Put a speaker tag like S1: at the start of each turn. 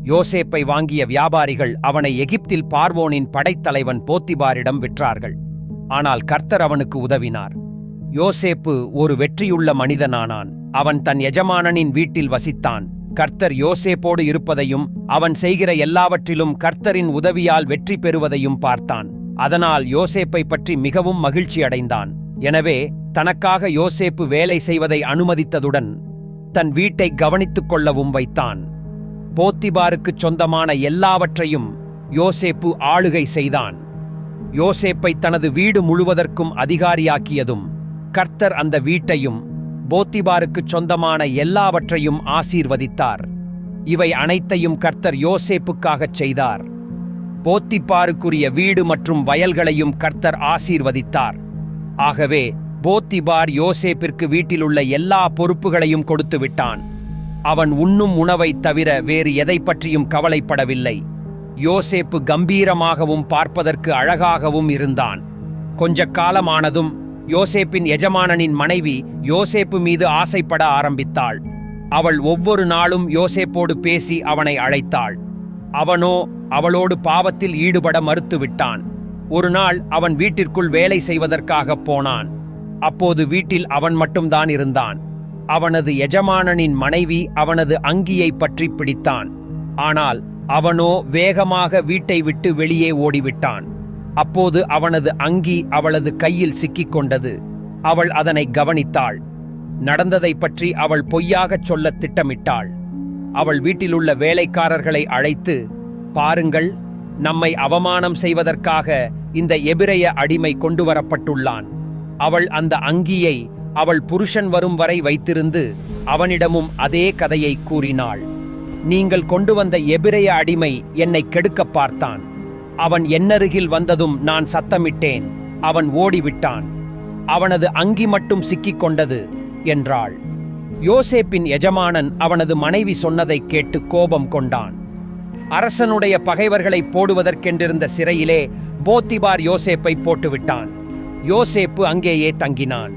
S1: யோசேப்பை வாங்கிய வியாபாரிகள் அவனை எகிப்தில் பார்வோனின் படைத்தலைவன் போத்திபாரிடம் விற்றார்கள். ஆனால் கர்த்தர் அவனுக்கு உதவினார். யோசேப்பு ஒரு வெற்றியுள்ள மனிதனானான். அவன் தன் எஜமானனின் வீட்டில் வசித்தான். கர்த்தர் யோசேப்போடு இருப்பதையும் அவன் செய்கிற எல்லாவற்றிலும் கர்த்தரின் உதவியால் வெற்றி பெறுவதையும் பார்த்தான். அதனால் யோசேப்பை பற்றி மிகவும் மகிழ்ச்சி அடைந்தான். எனவே தனக்காக யோசேப்பு வேலை செய்வதை அனுமதித்ததுடன் தன் வீட்டை கவனித்துக் கொள்ளவும் வைத்தான். போத்திபாருக்குச் சொந்தமான எல்லாவற்றையும் யோசேப்பு ஆளுகை செய்தான். யோசேப்பை தனது வீடு முழுவதற்கும் அதிகாரியாக்கியதும் கர்த்தர் அந்த வீட்டையும் போத்திபாருக்குச் சொந்தமான எல்லாவற்றையும் ஆசீர்வதித்தார். இவை அனைத்தையும் கர்த்தர் யோசேப்புக்காகச் செய்தார். போத்திபாருக்குரிய வீடு மற்றும் வயல்களையும் கர்த்தர் ஆசீர்வதித்தார். ஆகவே போத்திபார் யோசேப்பிற்கு வீட்டிலுள்ள எல்லா பொறுப்புகளையும் கொடுத்து விட்டான். அவன் உண்ணும் உணவைத் தவிர வேறு எதை பற்றியும் கவலைப்படவில்லை. யோசேப்பு கம்பீரமாகவும் பார்ப்பதற்கு அழகாகவும் இருந்தான். கொஞ்ச காலமானதும் யோசேப்பின் எஜமானனின் மனைவி யோசேப்பு மீது ஆசைப்பட ஆரம்பித்தாள். அவள் ஒவ்வொரு நாளும் யோசேப்போடு பேசி அவனை அழைத்தாள். அவனோ அவளோடு பாவத்தில் ஈடுபட மறுத்துவிட்டான். ஒரு நாள் அவன் வீட்டிற்குள் வேலை செய்வதற்காக போனான். அப்போது வீட்டில் அவன் மட்டும்தான் இருந்தான். அவனது எஜமானனின் மனைவி அவனது அங்கியை பற்றி பிடித்தான். ஆனால் அவனோ வேகமாக வீட்டை விட்டு வெளியே ஓடிவிட்டான். அப்போது அவனது அங்கி அவளது கையில் சிக்கிக்கொண்டது. அவள் அதனை கவனித்தாள். நடந்ததை பற்றி அவள் பொய்யாகச் சொல்ல திட்டமிட்டாள். அவள் வீட்டிலுள்ள வேலைக்காரர்களை அழைத்து, பாருங்கள், நம்மை அவமானம் செய்வதற்காக இந்த எபிரெய அடிமை கொண்டு வரப்பட்டுள்ளான். அவள் அந்த அங்கியை அவள் புருஷன் வரும் வரை வைத்திருந்து அவனிடமும் அதே கதையை கூறினாள். நீங்கள் கொண்டு வந்த எபிரெய அடிமை என்னை கெடுக்க பார்த்தான். அவன் என்னருகில் வந்ததும் நான் சத்தமிட்டேன். அவன் ஓடிவிட்டான். அவனது அங்கி மட்டும் சிக்கிக் கொண்டது என்றாள். யோசேப்பின் எஜமானன் அவனது மனைவி சொன்னதைக் கேட்டு கோபம் கொண்டான். அரசனுடைய பகைவர்களை போடுவதற்கென்றிருந்த சிறையிலே போத்திபார் யோசேப்பை போட்டுவிட்டான். யோசேப்பு அங்கேயே தங்கினான்.